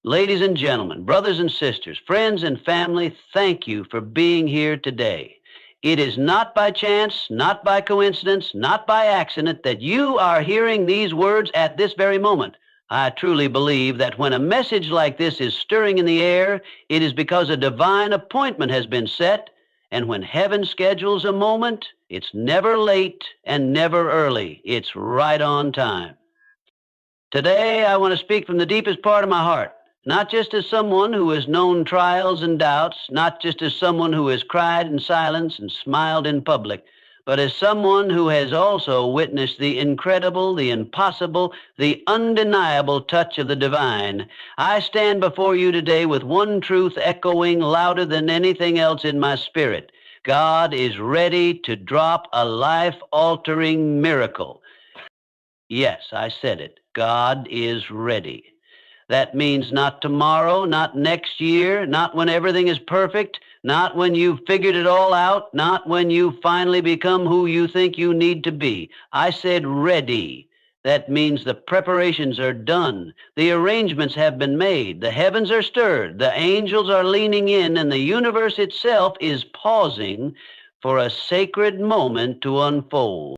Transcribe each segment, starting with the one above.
Ladies and gentlemen, brothers and sisters, friends and family, thank you for being here today. It is not by chance, not by coincidence, not by accident that you are hearing these words at this very moment. I truly believe that when a message like this is stirring in the air, it is because a divine appointment has been set, and when heaven schedules a moment, it's never late and never early. It's right on time. Today, I want to speak from the deepest part of my heart, not just as someone who has known trials and doubts, not just as someone who has cried in silence and smiled in public, but as someone who has also witnessed the incredible, the impossible, the undeniable touch of the divine. I stand before you today with one truth echoing louder than anything else in my spirit. God is ready to drop a life-altering miracle. Yes, I said it. God is ready. That means not tomorrow, not next year, not when everything is perfect, not when you've figured it all out, not when you finally become who you think you need to be. I said ready. That means the preparations are done. The arrangements have been made. The heavens are stirred. The angels are leaning in, and the universe itself is pausing for a sacred moment to unfold.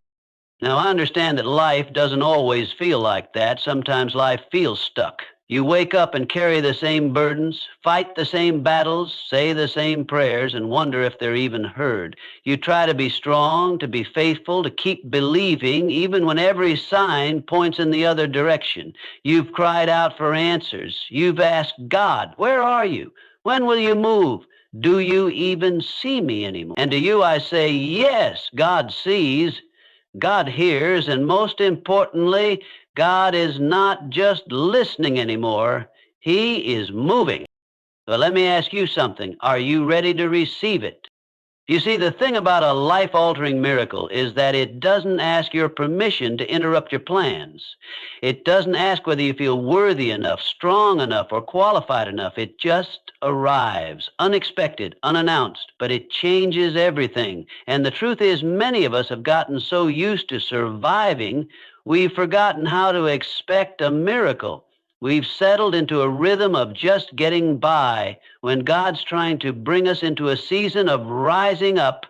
Now, I understand that life doesn't always feel like that. Sometimes life feels stuck. You wake up and carry the same burdens, fight the same battles, say the same prayers, and wonder if they're even heard. You try to be strong, to be faithful, to keep believing, even when every sign points in the other direction. You've cried out for answers. You've asked God, where are you? When will you move? Do you even see me anymore? And to you I say, yes, God sees. God hears, and most importantly, God is not just listening anymore, He is moving. So let me ask you something. Are you ready to receive it? You see, the thing about a life-altering miracle is that it doesn't ask your permission to interrupt your plans. It doesn't ask whether you feel worthy enough, strong enough, or qualified enough. It just arrives, unexpected, unannounced, but it changes everything. And the truth is, many of us have gotten so used to surviving, we've forgotten how to expect a miracle. We've settled into a rhythm of just getting by when God's trying to bring us into a season of rising up.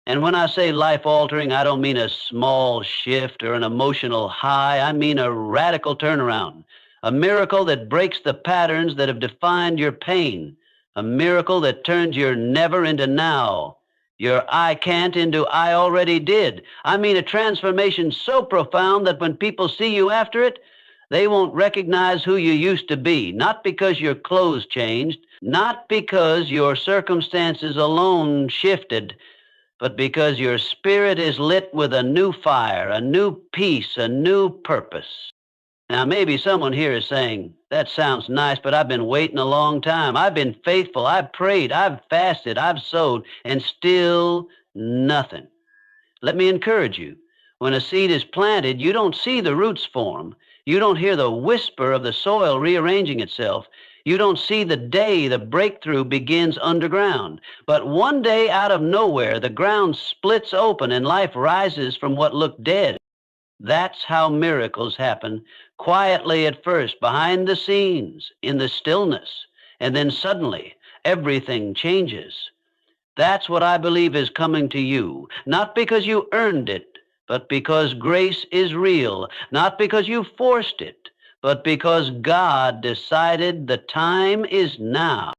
And when I say life altering, I don't mean a small shift or an emotional high. I mean a radical turnaround, a miracle that breaks the patterns that have defined your pain, a miracle that turns your never into now, your I can't into I already did. I mean a transformation so profound that when people see you after it, they won't recognize who you used to be, not because your clothes changed, not because your circumstances alone shifted, but because your spirit is lit with a new fire, a new peace, a new purpose. Now, maybe someone here is saying, that sounds nice, but I've been waiting a long time. I've been faithful. I've prayed. I've fasted. I've sowed, and still nothing. Let me encourage you. When a seed is planted, you don't see the roots form. You don't hear the whisper of the soil rearranging itself. You don't see the day the breakthrough begins underground. But one day out of nowhere, the ground splits open and life rises from what looked dead. That's how miracles happen, quietly at first, behind the scenes, in the stillness, and then suddenly everything changes. That's what I believe is coming to you, not because you earned it, but because grace is real, not because you forced it, but because God decided the time is now.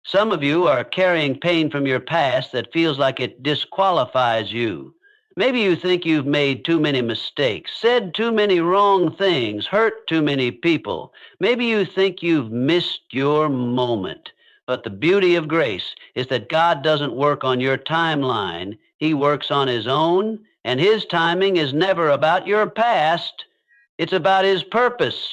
Some of you are carrying pain from your past that feels like it disqualifies you. Maybe you think you've made too many mistakes, said too many wrong things, hurt too many people. Maybe you think you've missed your moment. But the beauty of grace is that God doesn't work on your timeline. He works on His own, and His timing is never about your past. It's about His purpose.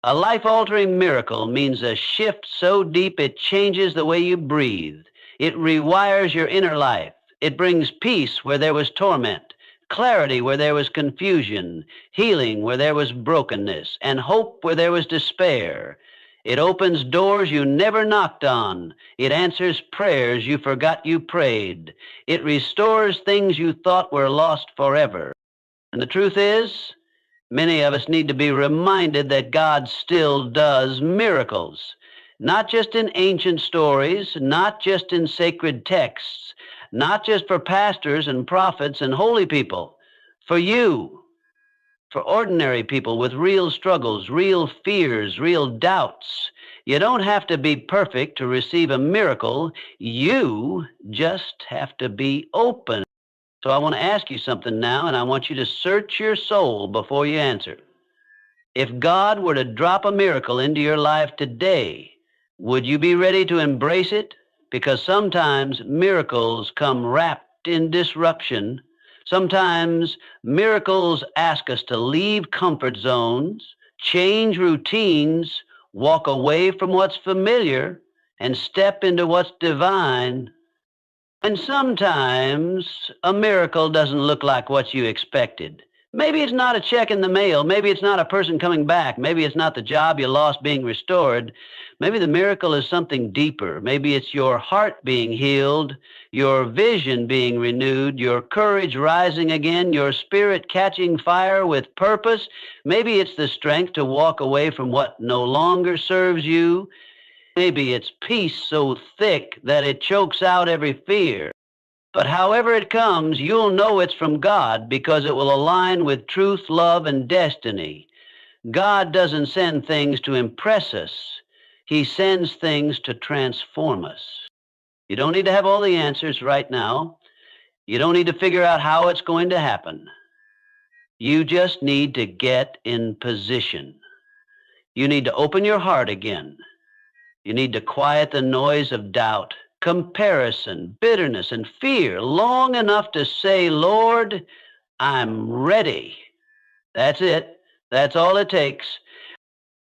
A life-altering miracle means a shift so deep it changes the way you breathe. It rewires your inner life. It brings peace where there was torment, clarity where there was confusion, healing where there was brokenness, and hope where there was despair. It opens doors you never knocked on. It answers prayers you forgot you prayed. It restores things you thought were lost forever. And the truth is, Many of us need to be reminded that God still does miracles, not just in ancient stories, not just in sacred texts, not just for pastors and prophets and holy people, for you, for ordinary people with real struggles, real fears, real doubts. You don't have to be perfect to receive a miracle. You just have to be open. So I want to ask you something now, and I want you to search your soul before you answer. If God were to drop a miracle into your life today, would you be ready to embrace it? Because sometimes miracles come wrapped in disruption. Sometimes miracles ask us to leave comfort zones, change routines, walk away from what's familiar, and step into what's divine. And sometimes a miracle doesn't look like what you expected. Maybe it's not a check in the mail. Maybe it's not a person coming back. Maybe it's not the job you lost being restored. Maybe the miracle is something deeper. Maybe it's your heart being healed, your vision being renewed, your courage rising again, your spirit catching fire with purpose. Maybe it's the strength to walk away from what no longer serves you. Maybe it's peace so thick that it chokes out every fear. But however it comes, you'll know it's from God because it will align with truth, love, and destiny. God doesn't send things to impress us. He sends things to transform us. You don't need to have all the answers right now. You don't need to figure out how it's going to happen. You just need to get in position. You need to open your heart again. You need to quiet the noise of doubt, comparison, bitterness, and fear long enough to say, Lord, I'm ready. That's it. That's all it takes.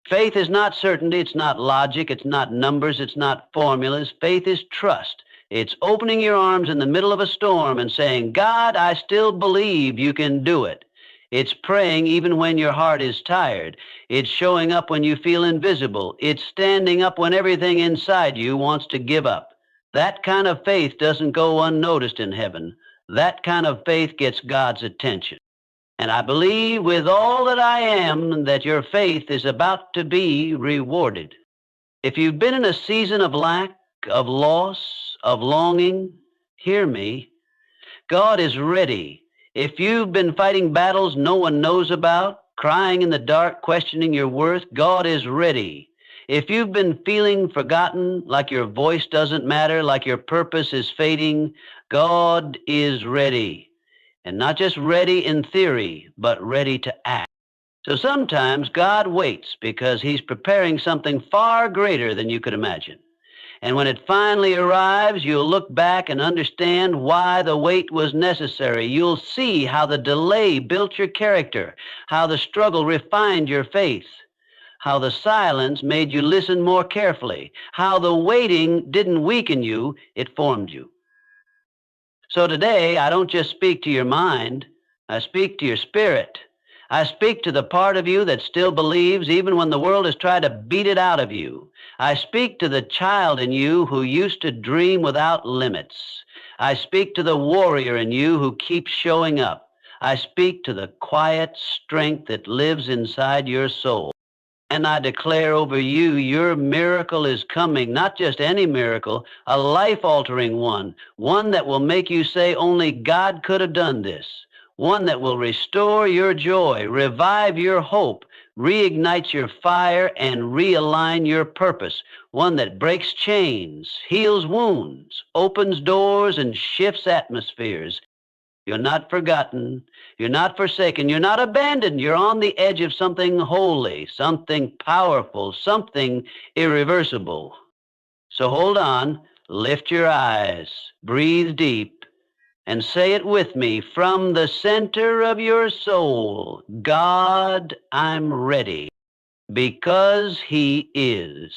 Faith is not certainty. It's not logic. It's not numbers. It's not formulas. Faith is trust. It's opening your arms in the middle of a storm and saying, God, I still believe you can do it. It's praying even when your heart is tired. It's showing up when you feel invisible. It's standing up when everything inside you wants to give up. That kind of faith doesn't go unnoticed in heaven. That kind of faith gets God's attention. And I believe with all that I am that your faith is about to be rewarded. If you've been in a season of lack, of loss, of longing, hear me. God is ready. If you've been fighting battles no one knows about, crying in the dark, questioning your worth, God is ready. If you've been feeling forgotten, like your voice doesn't matter, like your purpose is fading, God is ready. And not just ready in theory, but ready to act. So sometimes God waits because he's preparing something far greater than you could imagine. And when it finally arrives, you'll look back and understand why the wait was necessary. You'll see how the delay built your character, how the struggle refined your faith, how the silence made you listen more carefully, how the waiting didn't weaken you, it formed you. So today, I don't just speak to your mind, I speak to your spirit. I speak to the part of you that still believes even when the world has tried to beat it out of you. I speak to the child in you who used to dream without limits. I speak to the warrior in you who keeps showing up. I speak to the quiet strength that lives inside your soul. And I declare over you, your miracle is coming, not just any miracle, a life-altering one, one that will make you say, only God could have done this, one that will restore your joy, revive your hope, reignites your fire, and realign your purpose, one that breaks chains, heals wounds, opens doors, and shifts atmospheres. You're not forgotten. You're not forsaken. You're not abandoned. You're on the edge of something holy, something powerful, something irreversible. So hold on, lift your eyes, breathe deep, and say it with me from the center of your soul. God, I'm ready because he is.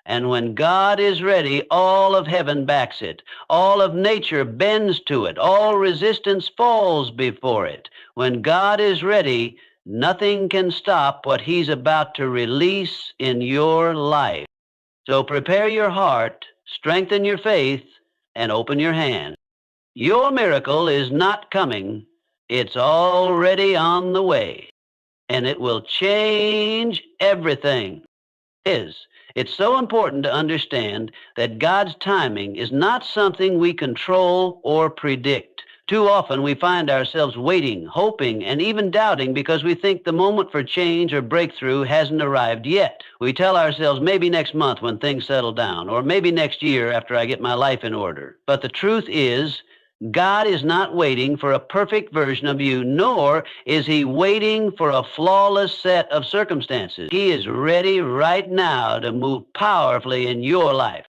And when God is ready, all of heaven backs it. All of nature bends to it. All resistance falls before it. When God is ready, nothing can stop what he's about to release in your life. So prepare your heart, strengthen your faith, and open your hand. Your miracle is not coming. It's already on the way. and it will change everything. It's so important to understand that God's timing is not something we control or predict. Too often we find ourselves waiting, hoping, and even doubting because we think the moment for change or breakthrough hasn't arrived yet. We tell ourselves maybe next month when things settle down, or maybe next year after I get my life in order. But the truth is, God is not waiting for a perfect version of you, nor is He waiting for a flawless set of circumstances. He is ready right now to move powerfully in your life.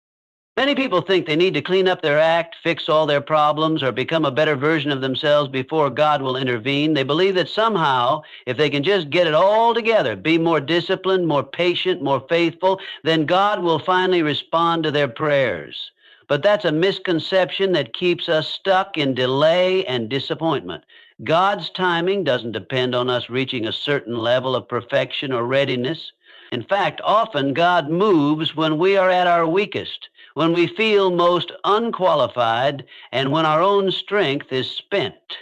Many people think they need to clean up their act, fix all their problems, or become a better version of themselves before God will intervene. They believe that somehow, if they can just get it all together, be more disciplined, more patient, more faithful, then God will finally respond to their prayers. But that's a misconception that keeps us stuck in delay and disappointment. God's timing doesn't depend on us reaching a certain level of perfection or readiness. In fact, often God moves when we are at our weakest, when we feel most unqualified, and when our own strength is spent.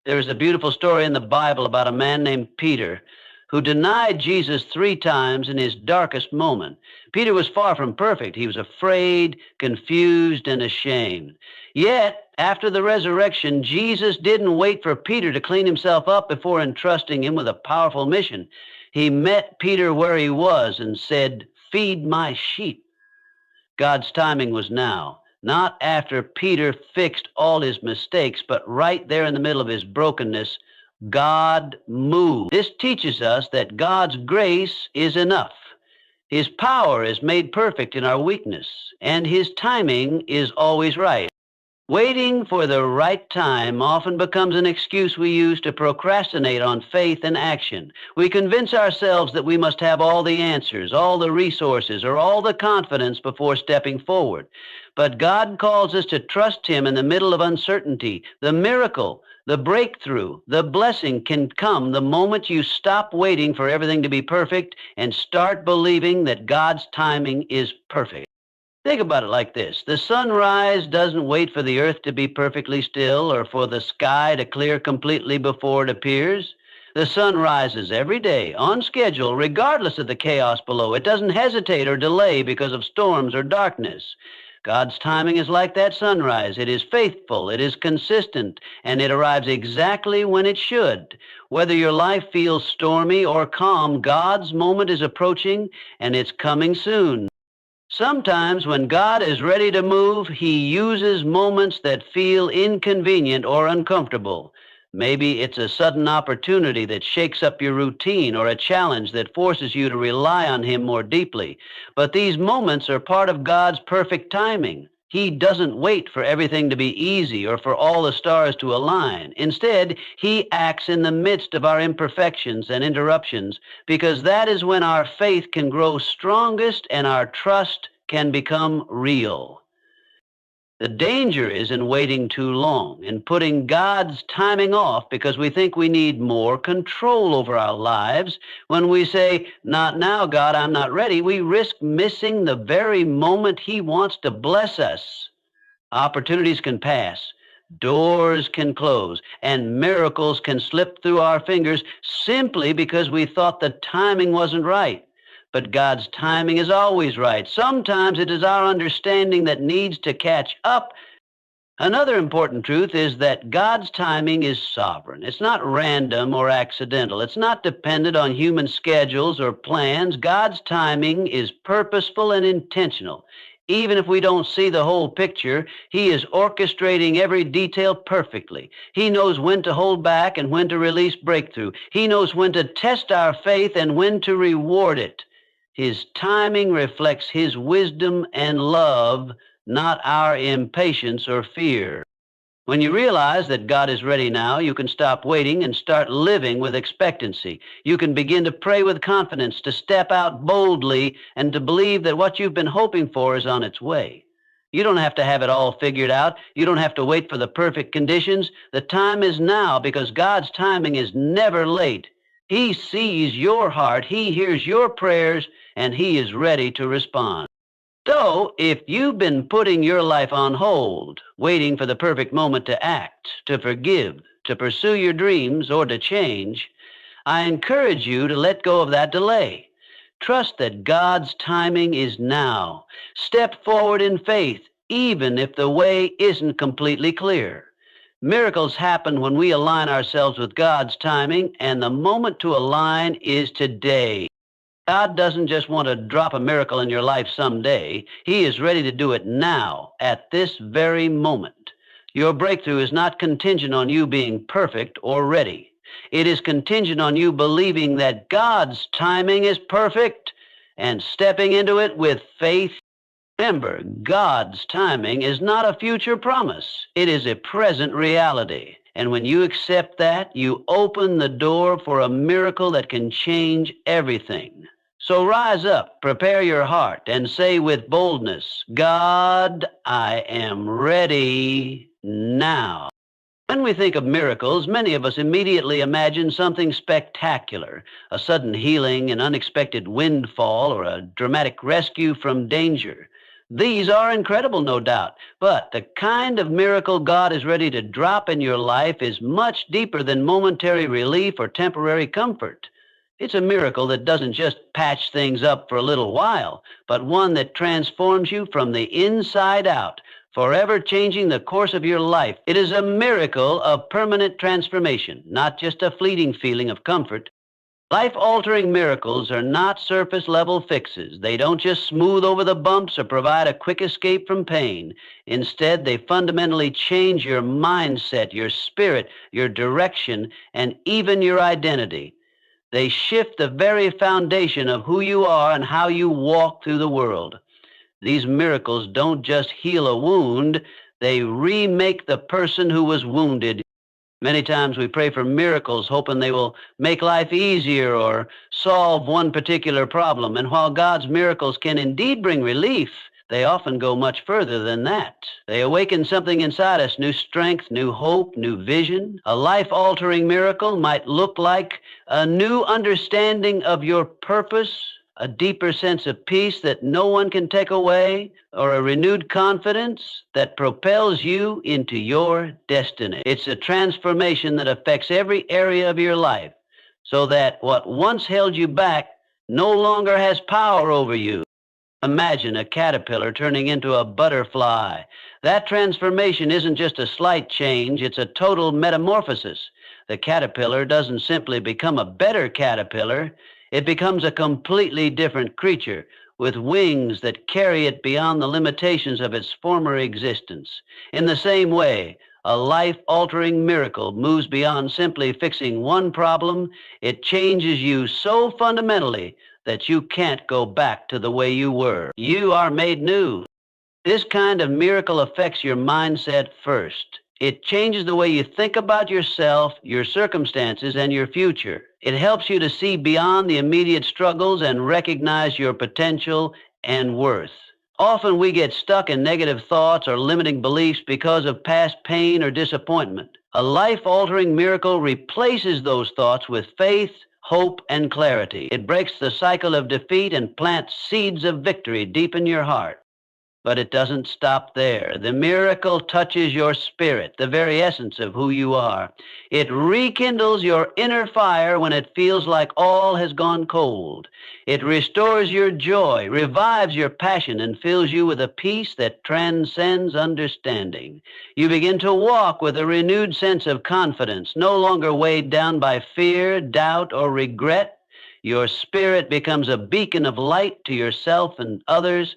There's a beautiful story in the Bible about a man named Peter who denied Jesus 3 times in his darkest moment. Peter was far from perfect. He was afraid, confused, and ashamed. Yet, after the resurrection, Jesus didn't wait for Peter to clean himself up before entrusting him with a powerful mission. He met Peter where he was and said, "Feed my sheep." God's timing was now, not after Peter fixed all his mistakes, but right there in the middle of his brokenness, God moved. This teaches us that God's grace is enough. His power is made perfect in our weakness, and His timing is always right. Waiting for the right time often becomes an excuse we use to procrastinate on faith and action. We convince ourselves that we must have all the answers, all the resources, or all the confidence before stepping forward. But God calls us to trust Him in the middle of uncertainty. The miracle, the breakthrough, the blessing can come the moment you stop waiting for everything to be perfect and start believing that God's timing is perfect. Think about it like this. The sunrise doesn't wait for the earth to be perfectly still or for the sky to clear completely before it appears. The sun rises every day on schedule, regardless of the chaos below. It doesn't hesitate or delay because of storms or darkness. God's timing is like that sunrise. It is faithful, it is consistent, and it arrives exactly when it should. Whether your life feels stormy or calm, God's moment is approaching, and it's coming soon. Sometimes when God is ready to move, He uses moments that feel inconvenient or uncomfortable. Maybe it's a sudden opportunity that shakes up your routine or a challenge that forces you to rely on Him more deeply. But these moments are part of God's perfect timing. He doesn't wait for everything to be easy or for all the stars to align. Instead, He acts in the midst of our imperfections and interruptions because that is when our faith can grow strongest and our trust can become real. The danger is in waiting too long, in putting God's timing off because we think we need more control over our lives. When we say, "Not now, God, I'm not ready," we risk missing the very moment He wants to bless us. Opportunities can pass, doors can close, and miracles can slip through our fingers simply because we thought the timing wasn't right. But God's timing is always right. Sometimes it is our understanding that needs to catch up. Another important truth is that God's timing is sovereign. It's not random or accidental. It's not dependent on human schedules or plans. God's timing is purposeful and intentional. Even if we don't see the whole picture, He is orchestrating every detail perfectly. He knows when to hold back and when to release breakthrough. He knows when to test our faith and when to reward it. His timing reflects His wisdom and love, not our impatience or fear. When you realize that God is ready now, you can stop waiting and start living with expectancy. You can begin to pray with confidence, to step out boldly, and to believe that what you've been hoping for is on its way. You don't have to have it all figured out. You don't have to wait for the perfect conditions. The time is now because God's timing is never late. He sees your heart, He hears your prayers, and He is ready to respond. So, if you've been putting your life on hold, waiting for the perfect moment to act, to forgive, to pursue your dreams, or to change, I encourage you to let go of that delay. Trust that God's timing is now. Step forward in faith, even if the way isn't completely clear. Miracles happen when we align ourselves with God's timing, and the moment to align is today. God doesn't just want to drop a miracle in your life someday. He is ready to do it now, at this very moment. Your breakthrough is not contingent on you being perfect or ready. It is contingent on you believing that God's timing is perfect and stepping into it with faith. Remember, God's timing is not a future promise. It is a present reality. And when you accept that, you open the door for a miracle that can change everything. So rise up, prepare your heart, and say with boldness, God, I am ready now. When we think of miracles, many of us immediately imagine something spectacular, a sudden healing, an unexpected windfall, or a dramatic rescue from danger. These are incredible, no doubt, but the kind of miracle God is ready to drop in your life is much deeper than momentary relief or temporary comfort. It's a miracle that doesn't just patch things up for a little while, but one that transforms you from the inside out, forever changing the course of your life. It is a miracle of permanent transformation, not just a fleeting feeling of comfort. Life-altering miracles are not surface-level fixes. They don't just smooth over the bumps or provide a quick escape from pain. Instead, they fundamentally change your mindset, your spirit, your direction, and even your identity. They shift the very foundation of who you are and how you walk through the world. These miracles don't just heal a wound, they remake the person who was wounded. Many times we pray for miracles, hoping they will make life easier or solve one particular problem. And while God's miracles can indeed bring relief, they often go much further than that. They awaken something inside us, new strength, new hope, new vision. A life-altering miracle might look like a new understanding of your purpose, a deeper sense of peace that no one can take away, or a renewed confidence that propels you into your destiny. It's a transformation that affects every area of your life, so that what once held you back no longer has power over you. Imagine a caterpillar turning into a butterfly. That transformation isn't just a slight change, it's a total metamorphosis. The caterpillar doesn't simply become a better caterpillar, it becomes a completely different creature with wings that carry it beyond the limitations of its former existence. In the same way, a life-altering miracle moves beyond simply fixing one problem. It changes you so fundamentally that you can't go back to the way you were. You are made new. This kind of miracle affects your mindset first. It changes the way you think about yourself, your circumstances, and your future. It helps you to see beyond the immediate struggles and recognize your potential and worth. Often we get stuck in negative thoughts or limiting beliefs because of past pain or disappointment. A life-altering miracle replaces those thoughts with faith, hope, and clarity. It breaks the cycle of defeat and plants seeds of victory deep in your heart. But it doesn't stop there. The miracle touches your spirit, the very essence of who you are. It rekindles your inner fire when it feels like all has gone cold. It restores your joy, revives your passion, and fills you with a peace that transcends understanding. You begin to walk with a renewed sense of confidence, no longer weighed down by fear, doubt, or regret. Your spirit becomes a beacon of light to yourself and others.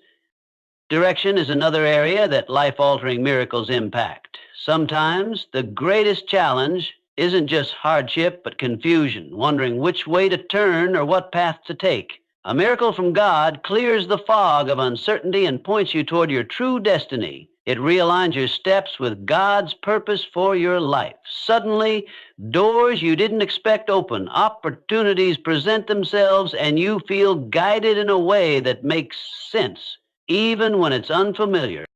Direction is another area that life-altering miracles impact. Sometimes the greatest challenge isn't just hardship, but confusion, wondering which way to turn or what path to take. A miracle from God clears the fog of uncertainty and points you toward your true destiny. It realigns your steps with God's purpose for your life. Suddenly, doors you didn't expect open, opportunities present themselves, and you feel guided in a way that makes sense, even when it's unfamiliar.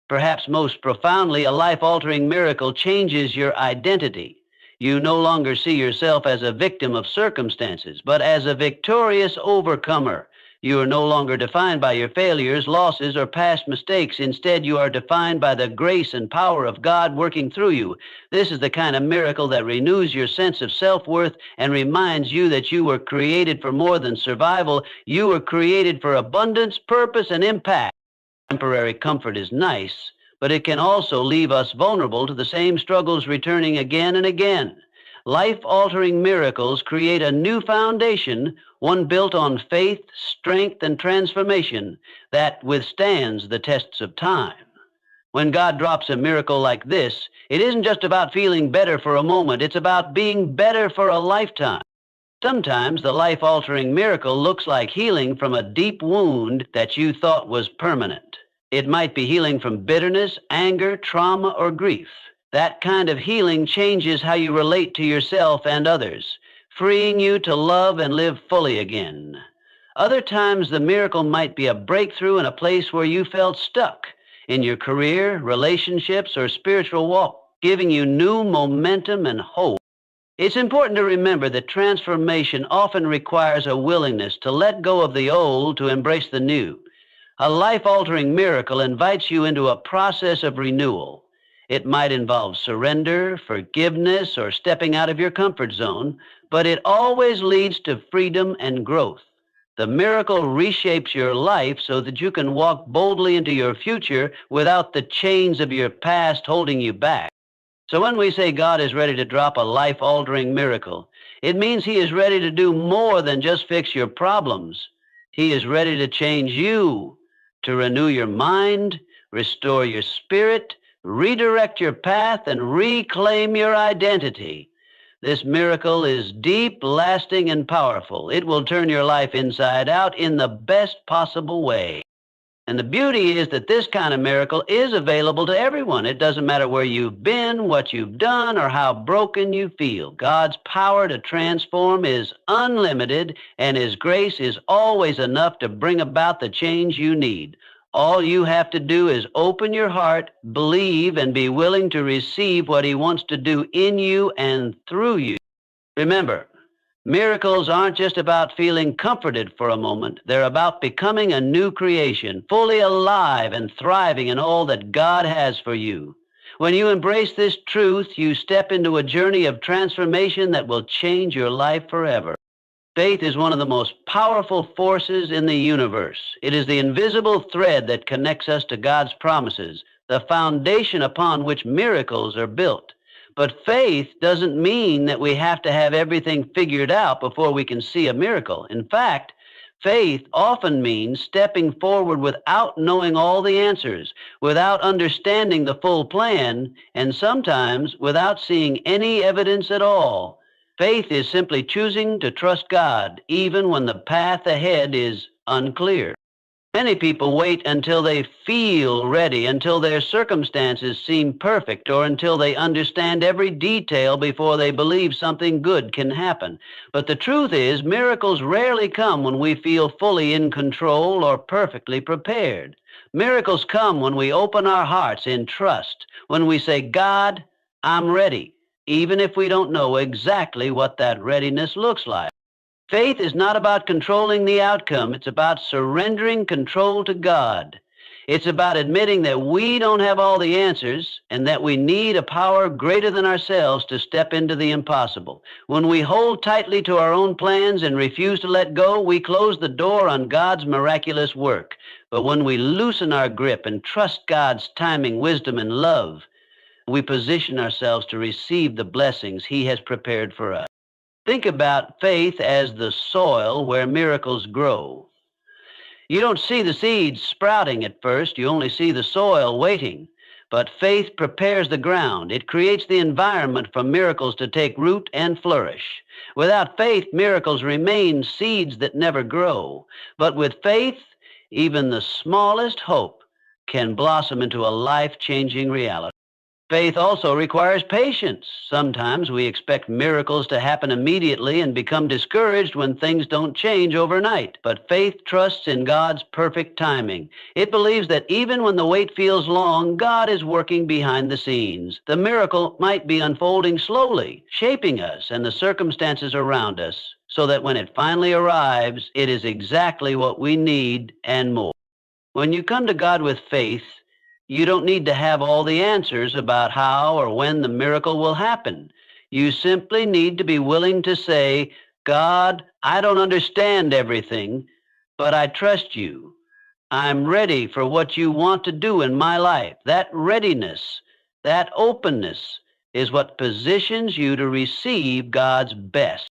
Perhaps most profoundly, a life-altering miracle changes your identity. You no longer see yourself as a victim of circumstances, but as a victorious overcomer. You are no longer defined by your failures, losses, or past mistakes. Instead, you are defined by the grace and power of God working through you. This is the kind of miracle that renews your sense of self-worth and reminds you that you were created for more than survival. You were created for abundance, purpose, and impact. Temporary comfort is nice, but it can also leave us vulnerable to the same struggles returning again and again. Life-altering miracles create a new foundation, one built on faith, strength, and transformation that withstands the tests of time. When God drops a miracle like this, it isn't just about feeling better for a moment, it's about being better for a lifetime. Sometimes the life-altering miracle looks like healing from a deep wound that you thought was permanent. It might be healing from bitterness, anger, trauma, or grief. That kind of healing changes how you relate to yourself and others, freeing you to love and live fully again. Other times, the miracle might be a breakthrough in a place where you felt stuck in your career, relationships, or spiritual walk, giving you new momentum and hope. It's important to remember that transformation often requires a willingness to let go of the old to embrace the new. A life-altering miracle invites you into a process of renewal. It might involve surrender, forgiveness, or stepping out of your comfort zone, but it always leads to freedom and growth. The miracle reshapes your life so that you can walk boldly into your future without the chains of your past holding you back. So when we say God is ready to drop a life-altering miracle, it means He is ready to do more than just fix your problems. He is ready to change you, to renew your mind, restore your spirit, redirect your path, and reclaim your identity. This miracle is deep, lasting, and powerful. It will turn your life inside out in the best possible way. And the beauty is that this kind of miracle is available to everyone. It doesn't matter where you've been, what you've done, or how broken you feel. God's power to transform is unlimited, and His grace is always enough to bring about the change you need. All you have to do is open your heart, believe, and be willing to receive what He wants to do in you and through you. Remember, miracles aren't just about feeling comforted for a moment. They're about becoming a new creation, fully alive and thriving in all that God has for you. When you embrace this truth, you step into a journey of transformation that will change your life forever. Faith is one of the most powerful forces in the universe. It is the invisible thread that connects us to God's promises, the foundation upon which miracles are built. But faith doesn't mean that we have to have everything figured out before we can see a miracle. In fact, faith often means stepping forward without knowing all the answers, without understanding the full plan, and sometimes without seeing any evidence at all. Faith is simply choosing to trust God, even when the path ahead is unclear. Many people wait until they feel ready, until their circumstances seem perfect, or until they understand every detail before they believe something good can happen. But the truth is, miracles rarely come when we feel fully in control or perfectly prepared. Miracles come when we open our hearts in trust, when we say, God, I'm ready, even if we don't know exactly what that readiness looks like. Faith is not about controlling the outcome. It's about surrendering control to God. It's about admitting that we don't have all the answers and that we need a power greater than ourselves to step into the impossible. When we hold tightly to our own plans and refuse to let go, we close the door on God's miraculous work. But when we loosen our grip and trust God's timing, wisdom, and love, we position ourselves to receive the blessings He has prepared for us. Think about faith as the soil where miracles grow. You don't see the seeds sprouting at first, you only see the soil waiting. But faith prepares the ground. It creates the environment for miracles to take root and flourish. Without faith, miracles remain seeds that never grow. But with faith, even the smallest hope can blossom into a life-changing reality. Faith also requires patience. Sometimes we expect miracles to happen immediately and become discouraged when things don't change overnight. But faith trusts in God's perfect timing. It believes that even when the wait feels long, God is working behind the scenes. The miracle might be unfolding slowly, shaping us and the circumstances around us, so that when it finally arrives, it is exactly what we need and more. When you come to God with faith, you don't need to have all the answers about how or when the miracle will happen. You simply need to be willing to say, God, I don't understand everything, but I trust you. I'm ready for what you want to do in my life. That readiness, that openness is what positions you to receive God's best.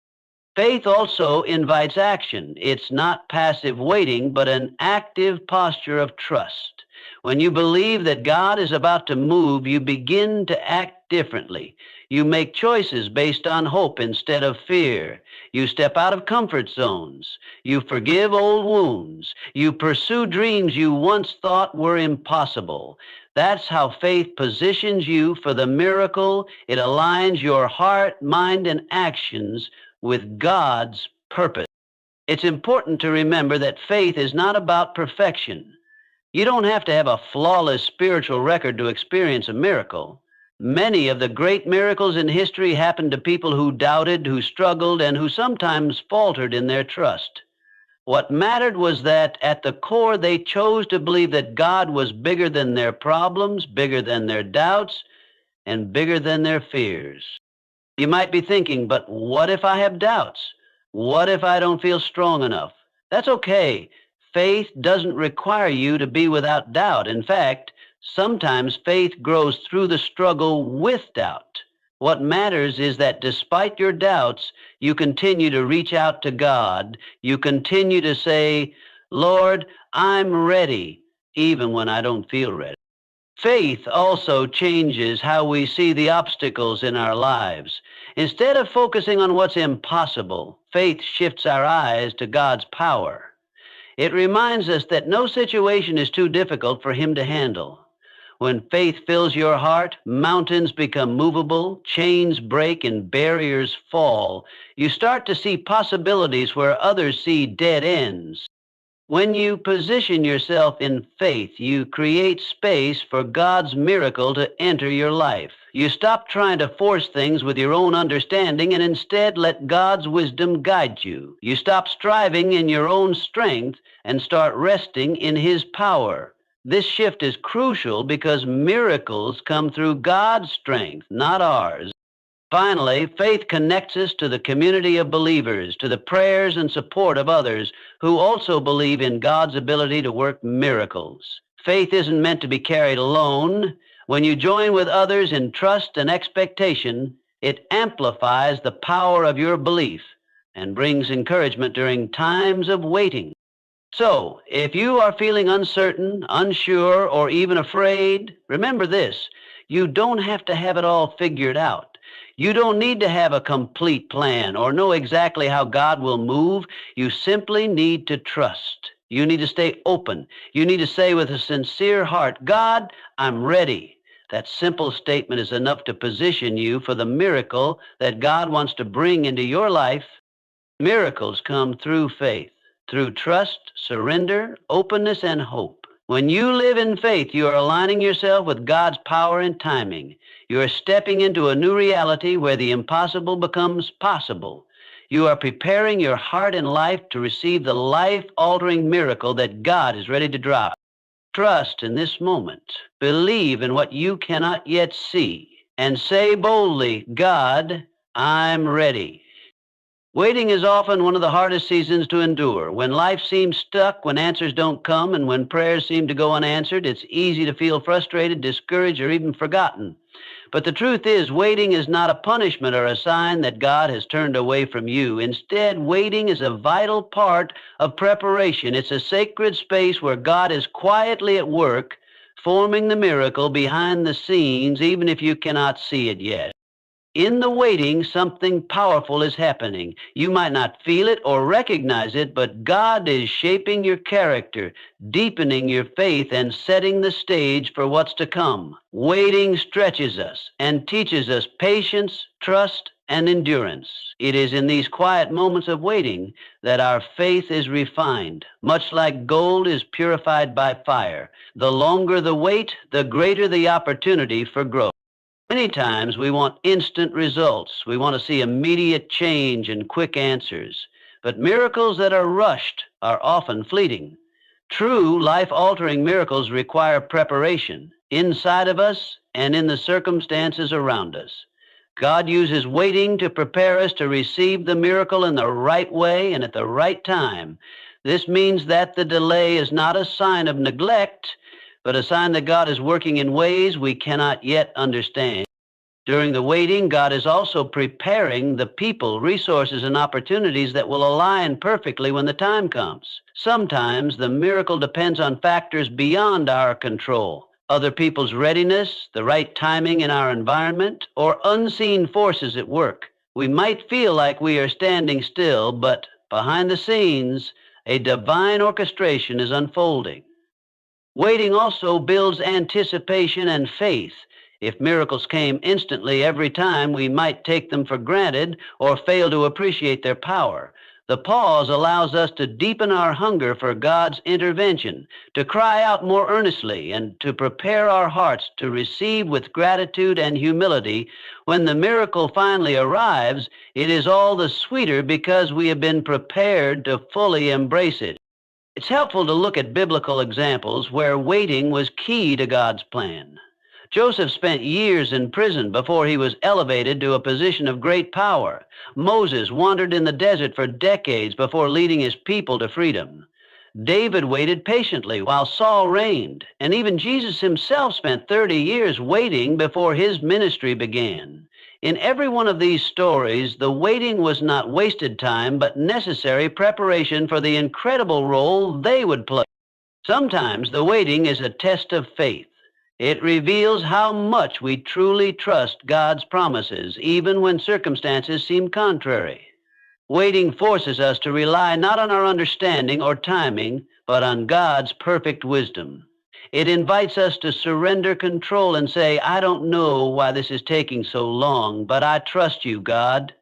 Faith also invites action. It's not passive waiting, but an active posture of trust. When you believe that God is about to move, you begin to act differently. You make choices based on hope instead of fear. You step out of comfort zones. You forgive old wounds. You pursue dreams you once thought were impossible. That's how faith positions you for the miracle. It aligns your heart, mind, and actions with God's purpose. It's important to remember that faith is not about perfection. You don't have to have a flawless spiritual record to experience a miracle. Many of the great miracles in history happened to people who doubted, who struggled, and who sometimes faltered in their trust. What mattered was that at the core they chose to believe that God was bigger than their problems, bigger than their doubts, and bigger than their fears. You might be thinking, but what if I have doubts? What if I don't feel strong enough? That's okay. Faith doesn't require you to be without doubt. In fact, sometimes faith grows through the struggle with doubt. What matters is that despite your doubts, you continue to reach out to God. You continue to say, Lord, I'm ready, even when I don't feel ready. Faith also changes how we see the obstacles in our lives. Instead of focusing on what's impossible, faith shifts our eyes to God's power. It reminds us that no situation is too difficult for Him to handle. When faith fills your heart, mountains become movable, chains break, and barriers fall. You start to see possibilities where others see dead ends. When you position yourself in faith, you create space for God's miracle to enter your life. You stop trying to force things with your own understanding and instead let God's wisdom guide you. You stop striving in your own strength and start resting in His power. This shift is crucial because miracles come through God's strength, not ours. Finally, faith connects us to the community of believers, to the prayers and support of others who also believe in God's ability to work miracles. Faith isn't meant to be carried alone. When you join with others in trust and expectation, it amplifies the power of your belief and brings encouragement during times of waiting. So, if you are feeling uncertain, unsure, or even afraid, remember this: you don't have to have it all figured out. You don't need to have a complete plan or know exactly how God will move. You simply need to trust. You need to stay open. You need to say with a sincere heart, God, I'm ready. That simple statement is enough to position you for the miracle that God wants to bring into your life. Miracles come through faith, through trust, surrender, openness, and hope. When you live in faith, you are aligning yourself with God's power and timing. You are stepping into a new reality where the impossible becomes possible. You are preparing your heart and life to receive the life-altering miracle that God is ready to drop. Trust in this moment. Believe in what you cannot yet see. And say boldly, God, I'm ready. Waiting is often one of the hardest seasons to endure. When life seems stuck, when answers don't come, and when prayers seem to go unanswered, it's easy to feel frustrated, discouraged, or even forgotten. But the truth is, waiting is not a punishment or a sign that God has turned away from you. Instead, waiting is a vital part of preparation. It's a sacred space where God is quietly at work, forming the miracle behind the scenes, even if you cannot see it yet. In the waiting, something powerful is happening. You might not feel it or recognize it, but God is shaping your character, deepening your faith, and setting the stage for what's to come. Waiting stretches us and teaches us patience, trust, and endurance. It is in these quiet moments of waiting that our faith is refined, much like gold is purified by fire. The longer the wait, the greater the opportunity for growth. Many times we want instant results. We want to see immediate change and quick answers. But miracles that are rushed are often fleeting. True life-altering miracles require preparation inside of us and in the circumstances around us. God uses waiting to prepare us to receive the miracle in the right way and at the right time. This means that the delay is not a sign of neglect, but a sign that God is working in ways we cannot yet understand. During the waiting, God is also preparing the people, resources, and opportunities that will align perfectly when the time comes. Sometimes the miracle depends on factors beyond our control. Other people's readiness, the right timing in our environment, or unseen forces at work. We might feel like we are standing still, but behind the scenes, a divine orchestration is unfolding. Waiting also builds anticipation and faith. If miracles came instantly every time, we might take them for granted or fail to appreciate their power. The pause allows us to deepen our hunger for God's intervention, to cry out more earnestly, and to prepare our hearts to receive with gratitude and humility. When the miracle finally arrives, it is all the sweeter because we have been prepared to fully embrace it. It's helpful to look at biblical examples where waiting was key to God's plan. Joseph spent years in prison before he was elevated to a position of great power. Moses wandered in the desert for decades before leading his people to freedom. David waited patiently while Saul reigned, and even Jesus himself spent 30 years waiting before his ministry began. In every one of these stories, the waiting was not wasted time, but necessary preparation for the incredible role they would play. Sometimes the waiting is a test of faith. It reveals how much we truly trust God's promises, even when circumstances seem contrary. Waiting forces us to rely not on our understanding or timing, but on God's perfect wisdom. It invites us to surrender control and say, I don't know why this is taking so long, but I trust you, God.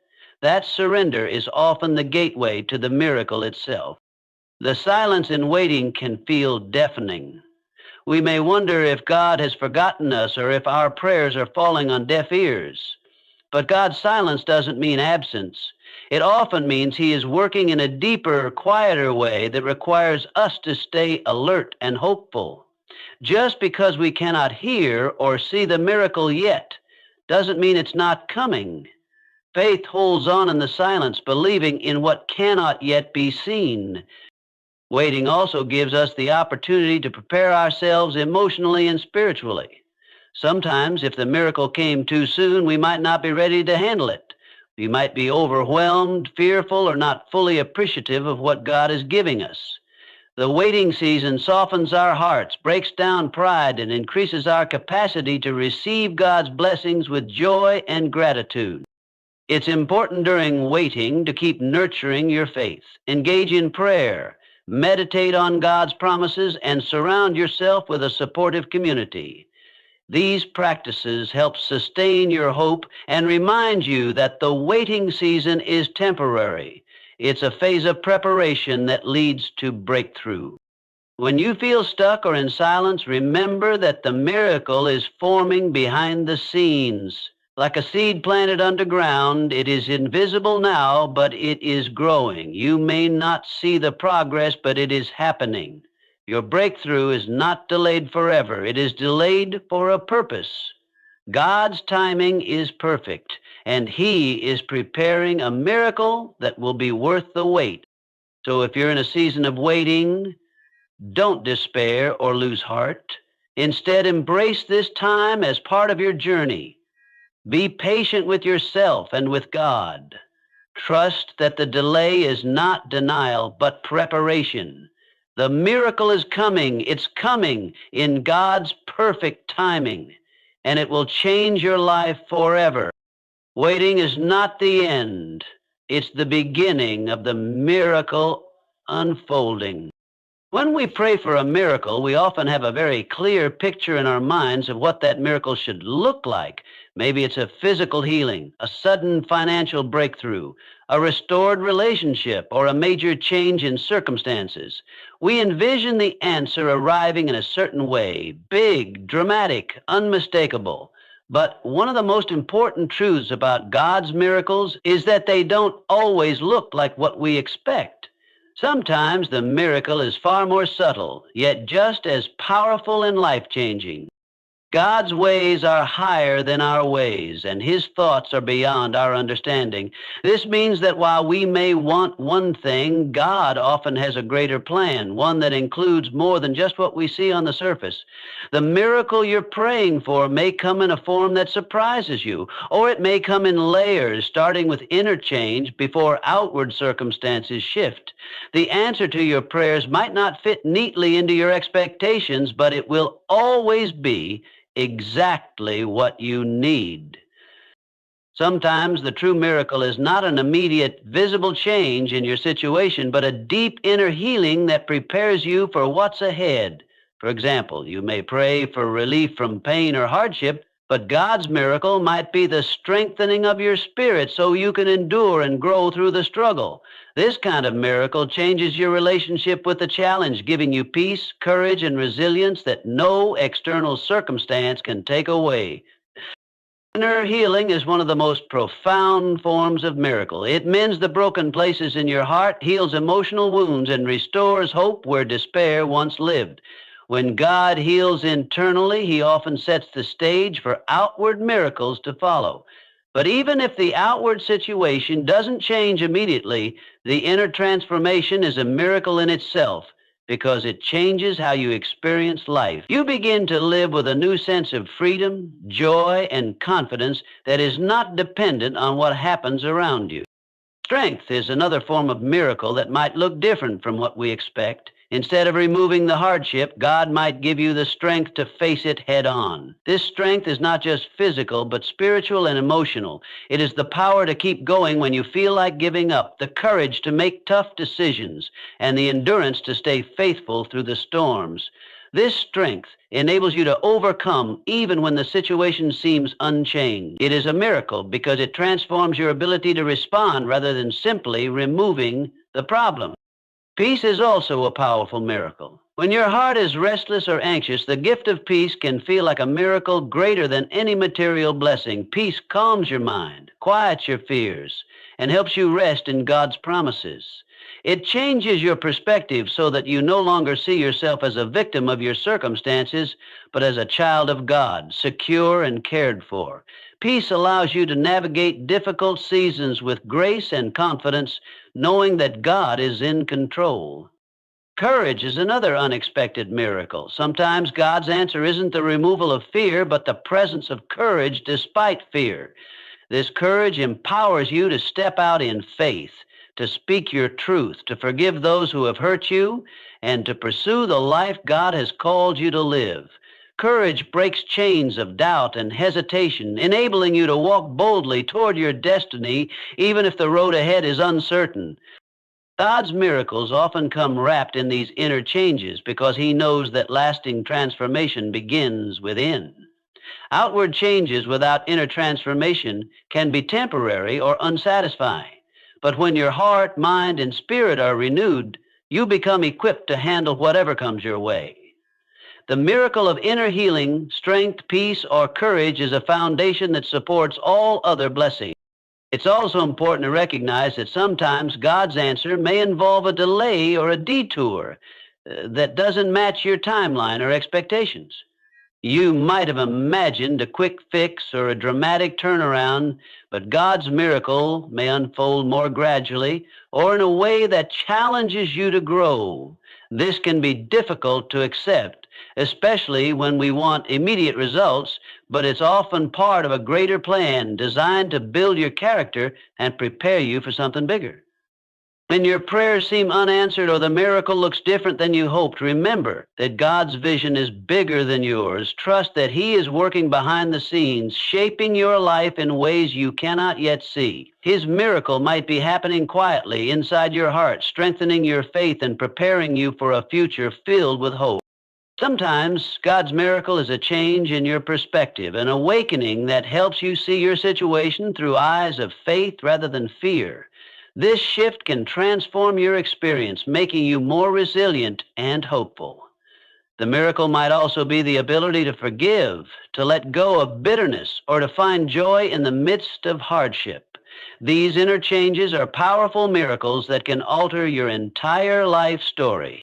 That surrender is often the gateway to the miracle itself. The silence in waiting can feel deafening. We may wonder if God has forgotten us or if our prayers are falling on deaf ears. But God's silence doesn't mean absence. It often means He is working in a deeper, quieter way that requires us to stay alert and hopeful. Just because we cannot hear or see the miracle yet doesn't mean it's not coming. Faith holds on in the silence, believing in what cannot yet be seen. Waiting also gives us the opportunity to prepare ourselves emotionally and spiritually. Sometimes, if the miracle came too soon, we might not be ready to handle it. We might be overwhelmed, fearful, or not fully appreciative of what God is giving us. The waiting season softens our hearts, breaks down pride, and increases our capacity to receive God's blessings with joy and gratitude. It's important during waiting to keep nurturing your faith, engage in prayer, meditate on God's promises, and surround yourself with a supportive community. These practices help sustain your hope and remind you that the waiting season is temporary. It's a phase of preparation that leads to breakthrough. When you feel stuck or in silence, remember that the miracle is forming behind the scenes. Like a seed planted underground, it is invisible now, but it is growing. You may not see the progress, but it is happening. Your breakthrough is not delayed forever. It is delayed for a purpose. God's timing is perfect, and He is preparing a miracle that will be worth the wait. So if you're in a season of waiting, don't despair or lose heart. Instead, embrace this time as part of your journey. Be patient with yourself and with God. Trust that the delay is not denial, but preparation. The miracle is coming. It's coming in God's perfect timing, and it will change your life forever. Waiting is not the end. It's the beginning of the miracle unfolding. When we pray for a miracle, we often have a very clear picture in our minds of what that miracle should look like. Maybe it's a physical healing, a sudden financial breakthrough, a restored relationship, or a major change in circumstances. We envision the answer arriving in a certain way, big, dramatic, unmistakable. But one of the most important truths about God's miracles is that they don't always look like what we expect. Sometimes the miracle is far more subtle, yet just as powerful and life-changing. God's ways are higher than our ways, and his thoughts are beyond our understanding. This means that while we may want one thing, God often has a greater plan, one that includes more than just what we see on the surface. The miracle you're praying for may come in a form that surprises you, or it may come in layers, starting with inner change before outward circumstances shift. The answer to your prayers might not fit neatly into your expectations, but it will always be exactly what you need. Sometimes the true miracle is not an immediate, visible change in your situation, but a deep inner healing that prepares you for what's ahead. For example, you may pray for relief from pain or hardship, but God's miracle might be the strengthening of your spirit so you can endure and grow through the struggle. This kind of miracle changes your relationship with the challenge, giving you peace, courage, and resilience that no external circumstance can take away. Inner healing is one of the most profound forms of miracle. It mends the broken places in your heart, heals emotional wounds, and restores hope where despair once lived. When God heals internally, he often sets the stage for outward miracles to follow. But even if the outward situation doesn't change immediately, the inner transformation is a miracle in itself because it changes how you experience life. You begin to live with a new sense of freedom, joy, and confidence that is not dependent on what happens around you. Strength is another form of miracle that might look different from what we expect. Instead of removing the hardship, God might give you the strength to face it head on. This strength is not just physical, but spiritual and emotional. It is the power to keep going when you feel like giving up, the courage to make tough decisions, and the endurance to stay faithful through the storms. This strength enables you to overcome even when the situation seems unchanged. It is a miracle because it transforms your ability to respond rather than simply removing the problem. Peace is also a powerful miracle. When your heart is restless or anxious, the gift of peace can feel like a miracle greater than any material blessing. Peace calms your mind, quiets your fears, and helps you rest in God's promises. It changes your perspective so that you no longer see yourself as a victim of your circumstances, but as a child of God, secure and cared for. Peace allows you to navigate difficult seasons with grace and confidence, knowing that God is in control. Courage is another unexpected miracle. Sometimes God's answer isn't the removal of fear, but the presence of courage despite fear. This courage empowers you to step out in faith, to speak your truth, to forgive those who have hurt you, and to pursue the life God has called you to live. Courage breaks chains of doubt and hesitation, enabling you to walk boldly toward your destiny, even if the road ahead is uncertain. God's miracles often come wrapped in these inner changes because he knows that lasting transformation begins within. Outward changes without inner transformation can be temporary or unsatisfying. But when your heart, mind, and spirit are renewed, you become equipped to handle whatever comes your way. The miracle of inner healing, strength, peace, or courage is a foundation that supports all other blessings. It's also important to recognize that sometimes God's answer may involve a delay or a detour that doesn't match your timeline or expectations. You might have imagined a quick fix or a dramatic turnaround, but God's miracle may unfold more gradually or in a way that challenges you to grow. This can be difficult to accept, especially when we want immediate results, but it's often part of a greater plan designed to build your character and prepare you for something bigger. When your prayers seem unanswered or the miracle looks different than you hoped, remember that God's vision is bigger than yours. Trust that He is working behind the scenes, shaping your life in ways you cannot yet see. His miracle might be happening quietly inside your heart, strengthening your faith and preparing you for a future filled with hope. Sometimes God's miracle is a change in your perspective, an awakening that helps you see your situation through eyes of faith rather than fear. This shift can transform your experience, making you more resilient and hopeful. The miracle might also be the ability to forgive, to let go of bitterness, or to find joy in the midst of hardship. These inner changes are powerful miracles that can alter your entire life story.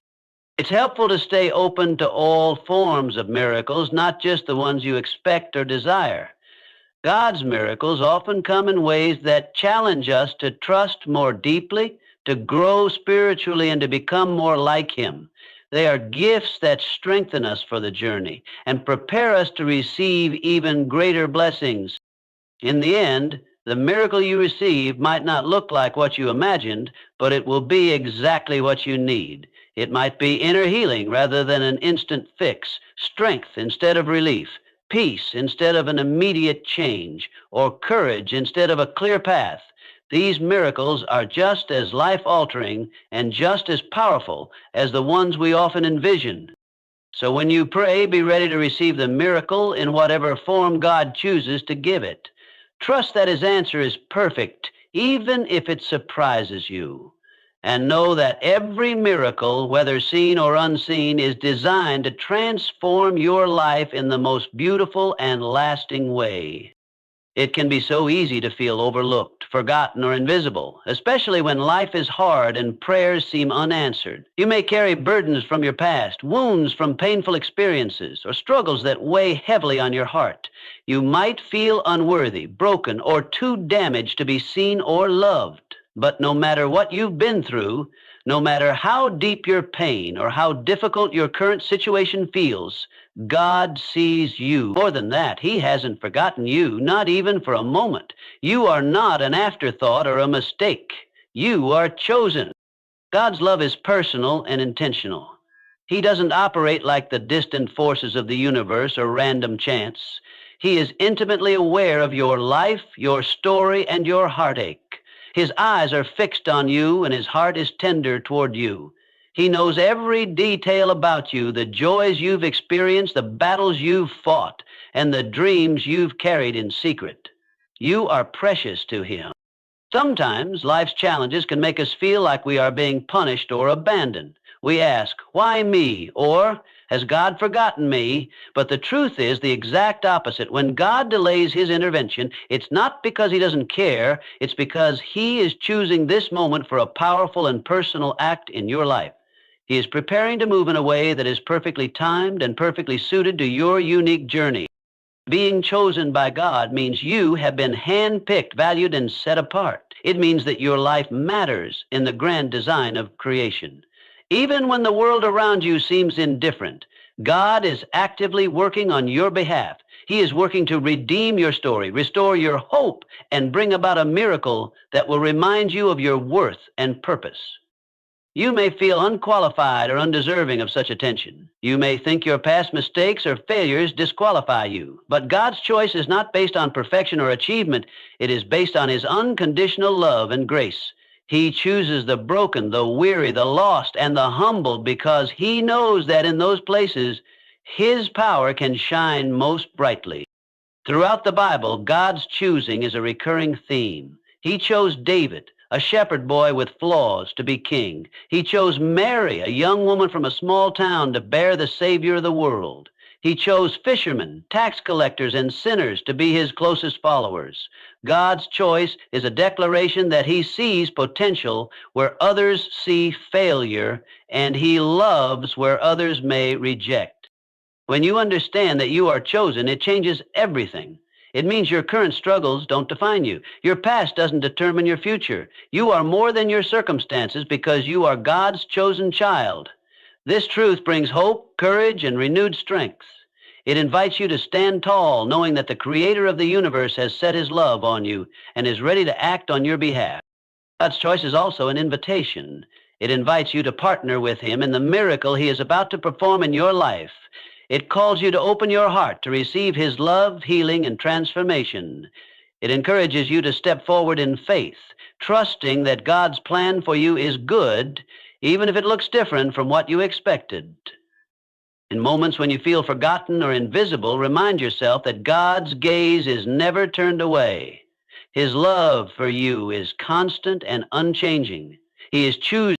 It's helpful to stay open to all forms of miracles, not just the ones you expect or desire. God's miracles often come in ways that challenge us to trust more deeply, to grow spiritually, and to become more like Him. They are gifts that strengthen us for the journey and prepare us to receive even greater blessings. In the end, the miracle you receive might not look like what you imagined, but it will be exactly what you need. It might be inner healing rather than an instant fix, strength instead of relief, peace instead of an immediate change, or courage instead of a clear path. These miracles are just as life-altering and just as powerful as the ones we often envision. So when you pray, be ready to receive the miracle in whatever form God chooses to give it. Trust that His answer is perfect, even if it surprises you. And know that every miracle, whether seen or unseen, is designed to transform your life in the most beautiful and lasting way. It can be so easy to feel overlooked, forgotten, or invisible, especially when life is hard and prayers seem unanswered. You may carry burdens from your past, wounds from painful experiences, or struggles that weigh heavily on your heart. You might feel unworthy, broken, or too damaged to be seen or loved. But no matter what you've been through, no matter how deep your pain or how difficult your current situation feels, God sees you. More than that, He hasn't forgotten you, not even for a moment. You are not an afterthought or a mistake. You are chosen. God's love is personal and intentional. He doesn't operate like the distant forces of the universe or random chance. He is intimately aware of your life, your story, and your heartache. His eyes are fixed on you, and His heart is tender toward you. He knows every detail about you, the joys you've experienced, the battles you've fought, and the dreams you've carried in secret. You are precious to Him. Sometimes life's challenges can make us feel like we are being punished or abandoned. We ask, why me? Or, has God forgotten me? But the truth is the exact opposite. When God delays His intervention, it's not because He doesn't care. It's because He is choosing this moment for a powerful and personal act in your life. He is preparing to move in a way that is perfectly timed and perfectly suited to your unique journey. Being chosen by God means you have been handpicked, valued, and set apart. It means that your life matters in the grand design of creation. Even when the world around you seems indifferent, God is actively working on your behalf. He is working to redeem your story, restore your hope, and bring about a miracle that will remind you of your worth and purpose. You may feel unqualified or undeserving of such attention. You may think your past mistakes or failures disqualify you. But God's choice is not based on perfection or achievement. It is based on His unconditional love and grace. He chooses the broken, the weary, the lost, and the humble because He knows that in those places, His power can shine most brightly. Throughout the Bible, God's choosing is a recurring theme. He chose David, a shepherd boy with flaws, to be king. He chose Mary, a young woman from a small town, to bear the Savior of the world. He chose fishermen, tax collectors, and sinners to be His closest followers. God's choice is a declaration that He sees potential where others see failure, and He loves where others may reject. When you understand that you are chosen, it changes everything. It means your current struggles don't define you. Your past doesn't determine your future. You are more than your circumstances because you are God's chosen child. This truth brings hope, courage, and renewed strength. It invites you to stand tall, knowing that the Creator of the universe has set His love on you and is ready to act on your behalf. God's choice is also an invitation. It invites you to partner with Him in the miracle He is about to perform in your life. It calls you to open your heart to receive His love, healing, and transformation. It encourages you to step forward in faith, trusting that God's plan for you is good, even if it looks different from what you expected. In moments when you feel forgotten or invisible, remind yourself that God's gaze is never turned away. His love for you is constant and unchanging. He is choosing